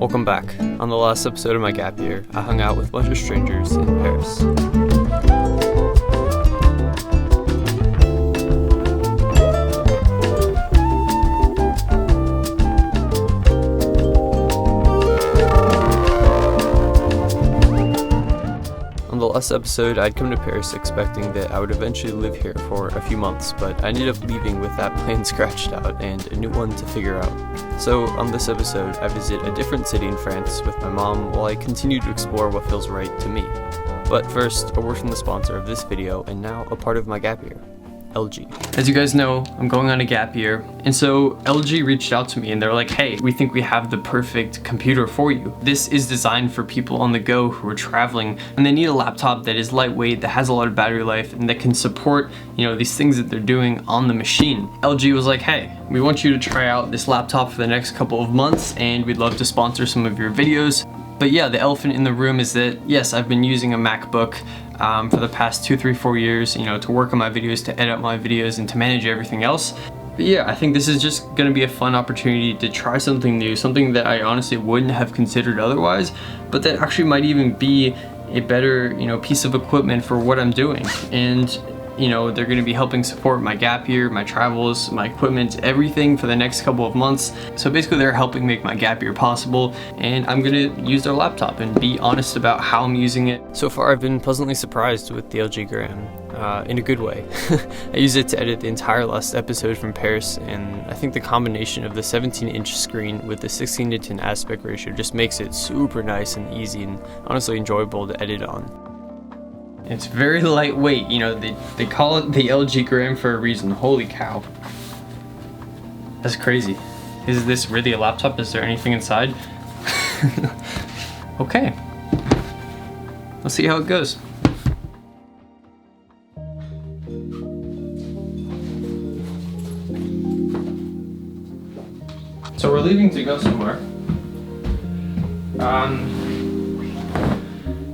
Welcome back. On the last episode of my gap year, I hung out with a bunch of strangers in Paris. On the last episode, I'd come to Paris expecting that I would eventually live here for a few months, but I ended up leaving with that plan scratched out and a new one to figure out. So on this episode, I visit a different city in France with my mom while I continue to explore what feels right to me. But first, a word from the sponsor of this video and now a part of my gap year. LG. As you guys know, I'm going on a gap year, and so LG reached out to me and they're like, hey, we think we have the perfect computer for you. This is designed for people on the go who are traveling and they need a laptop that is lightweight, that has a lot of battery life, and that can support, these things that they're doing on the machine. LG was like, hey, we want you to try out this laptop for the next couple of months and we'd love to sponsor some of your videos. But yeah, the elephant in the room is that, yes, I've been using a MacBook for the past 2, 3, 4 years, to work on my videos, to edit my videos, and to manage everything else. But yeah, I think this is just gonna be a fun opportunity to try something new, something that I honestly wouldn't have considered otherwise, but that actually might even be a better, piece of equipment for what I'm doing. And they're going to be helping support my gap year, my travels, my equipment, everything for the next couple of months. So basically they're helping make my gap year possible, and I'm going to use their laptop and be honest about how I'm using it. So far I've been pleasantly surprised with the LG Gram, in a good way. I used it to edit the entire last episode from Paris, and I think the combination of the 17-inch screen with the 16:10 aspect ratio just makes it super nice and easy and honestly enjoyable to edit on. It's very lightweight, they call it the LG Gram for a reason. Holy cow. That's crazy. Is this really a laptop? Is there anything inside? Okay. Let's see how it goes. So we're leaving to go somewhere.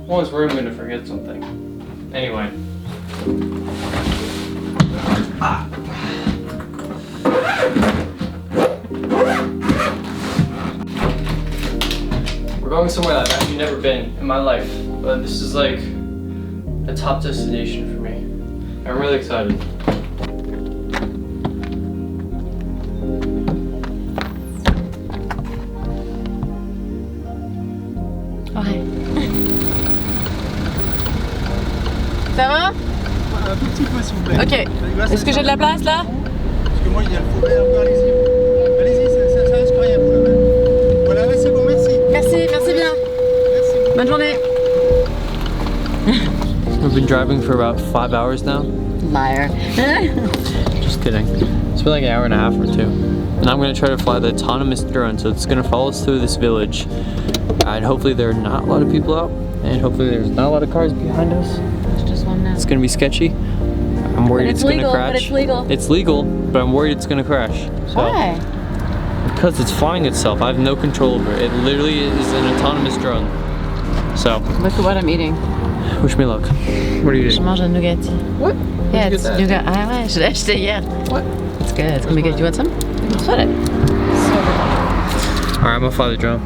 Always worried I'm gonna forget something. Anyway. We're going somewhere that I've actually never been in my life, but this is like a top destination for me. I'm really excited. Oh, hi. Ça va? Un tout petit peu s'il vous plaît. Ok. Est-ce que j'ai de la place là? Parce que moi il y a le faux vert, allez-y. Allez-y, ça risque rien pour le mettre. Voilà, là c'est bon, merci. Merci bien. Merci. Bonne journée. We've been driving for about 5 hours now. Liar. Just kidding. It's been like an hour and a half or two. And I'm gonna try to fly the autonomous drone, so it's gonna follow us through this village. And hopefully there are not a lot of people out, and hopefully there's not a lot of cars behind us. There's just one now. It's gonna be sketchy. I'm worried it's gonna crash. But it's legal. It's legal, but I'm worried it's gonna crash. So, why? because it's flying itself. I have no control over it. It literally is an autonomous drone. So. Look at what I'm eating. Wish me luck. What are you Je eating? mange un nougat. What? Yeah, it's nougat. Ah ouais, je l'ai acheté hier. What? It's good. It's gonna be good. You want some? Let's put it. Alright, I'm gonna fly the drone.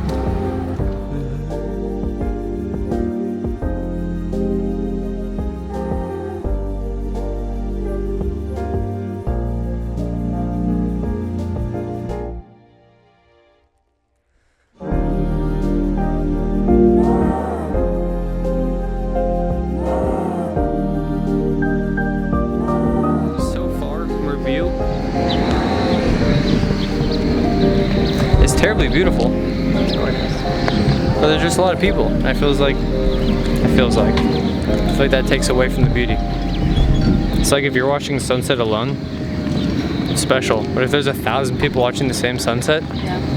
It's terribly beautiful, but there's just a lot of people. I feel like that takes away from the beauty. It's like if you're watching the sunset alone, it's special. But if there's 1,000 people watching the same sunset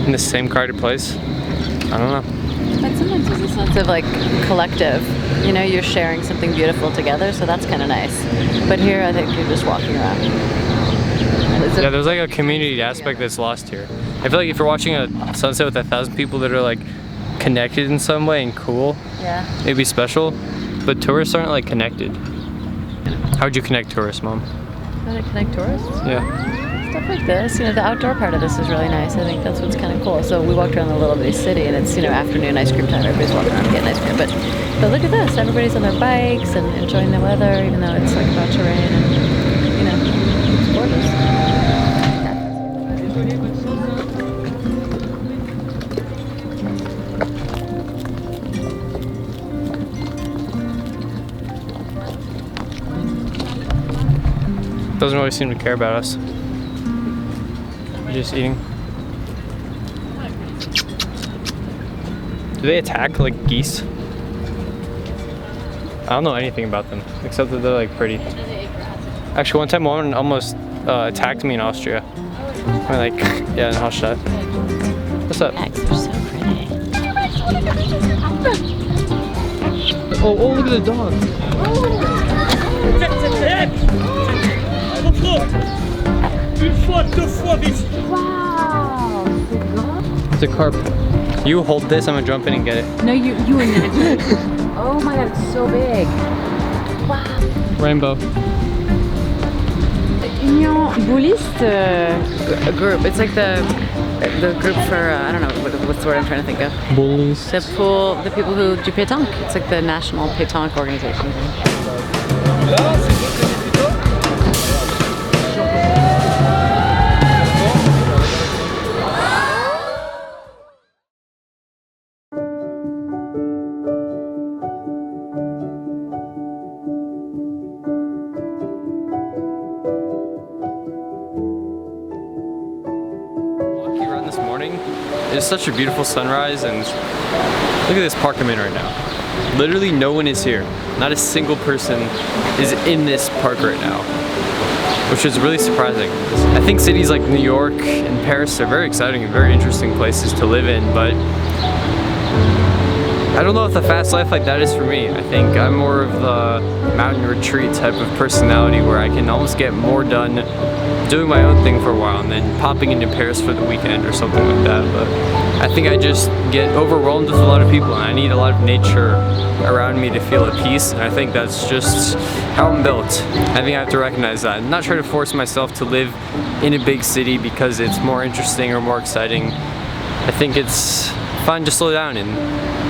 in the same crowded place, I don't know. But sometimes there's a sense of like collective. You're sharing something beautiful together, so that's kind of nice. But here, I think you're just walking around. Yeah, there's like a community aspect that's lost here. I feel like if you're watching a sunset with 1,000 people that are like connected in some way and cool, it'd be special. But tourists aren't like connected. How would you connect tourists, Mom? How to connect tourists? Yeah. stuff like this, you know, the outdoor part of this is really nice. I think that's what's kind of cool. So we walked around the little bitty city, and it's, you know, afternoon ice cream time. Everybody's walking around getting ice cream. But look at this. Everybody's on their bikes and enjoying the weather, even though it's like about to rain. And, you know, it's gorgeous. Doesn't really seem to care about us. Just eating. Do they attack like geese? I don't know anything about them except that they're like pretty. Actually, one time one almost attacked me in Austria. I mean, like, yeah, in Hallstatt. What's up? Eggs are so pretty. Oh, look at the dog. Wow. It's a carp. You hold this, I'm gonna jump in and get it. No, you and it. Oh my god, it's so big. Wow. Rainbow. Union Bulliste group. It's like the group for, I don't know, what's the word I'm trying to think of? Bullies. The people who do pétanque. It's like the national pétanque organization. It's such a beautiful sunrise, and look at this park I'm in right now. Literally no one is here. Not a single person is in this park right now, which is really surprising. I think cities like New York and Paris are very exciting and very interesting places to live in, but I don't know if the fast life like that is for me. I think I'm more of the mountain retreat type of personality where I can almost get more done doing my own thing for a while and then popping into Paris for the weekend or something like that. But I think I just get overwhelmed with a lot of people, and I need a lot of nature around me to feel at peace, and I think that's just how I'm built. I think I have to recognize that and not try to force myself to live in a big city because it's more interesting or more exciting. I think it's fun to slow down and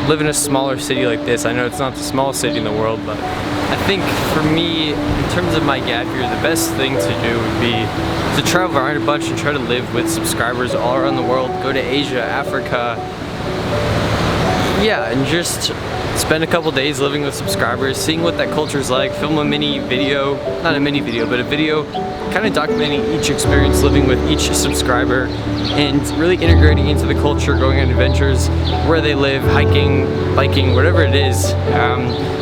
live in a smaller city like this. I know it's not the smallest city in the world, but I think for me, in terms of my gap year, the best thing to do would be to travel around a bunch and try to live with subscribers all around the world. Go to Asia, Africa, yeah, and just spend a couple days living with subscribers, seeing what that culture is like, film a mini video, not a mini video, but a video kind of documenting each experience living with each subscriber and really integrating into the culture, going on adventures, where they live, hiking, biking, whatever it is,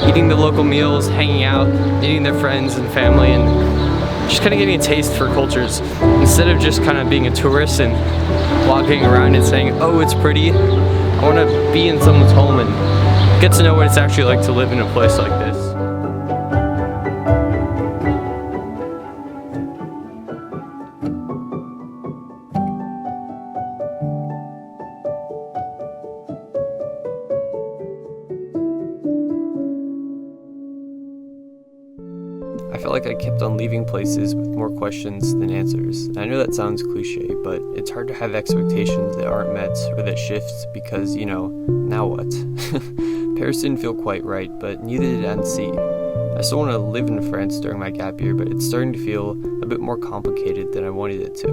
eating the local meals, hanging out, meeting their friends and family, and just kind of getting a taste for cultures instead of just kind of being a tourist and walking around and saying, oh, it's pretty. I want to be in someone's home and get to know what it's actually like to live in a place like this. I felt like I kept on leaving places with more questions than answers. And I know that sounds cliche, but it's hard to have expectations that aren't met or that shift because, you know, now what? Paris didn't feel quite right, but neither did Annecy. I still want to live in France during my gap year, but it's starting to feel a bit more complicated than I wanted it to.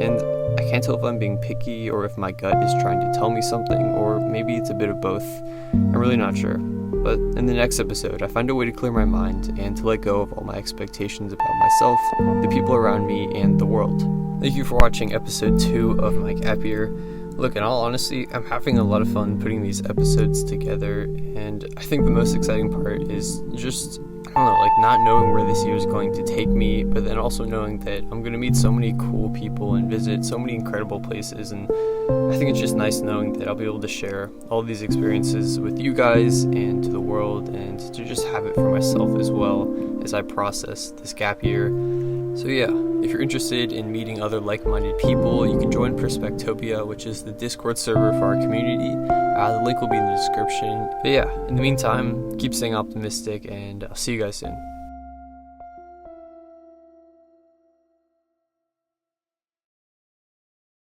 And I can't tell if I'm being picky or if my gut is trying to tell me something, or maybe it's a bit of both. I'm really not sure. But in the next episode, I find a way to clear my mind and to let go of all my expectations about myself, the people around me, and the world. Thank you for watching episode 2 of my gap year. Look, in all honesty, I'm having a lot of fun putting these episodes together, and I think the most exciting part is just, I don't know, like not knowing where this year is going to take me, but then also knowing that I'm going to meet so many cool people and visit so many incredible places, and I think it's just nice knowing that I'll be able to share all these experiences with you guys and to the world, and to just have it for myself as well as I process this gap year. So yeah, if you're interested in meeting other like-minded people, you can join Perspectopia, which is the Discord server for our community. The link will be in the description. But yeah, in the meantime, keep staying optimistic, and I'll see you guys soon.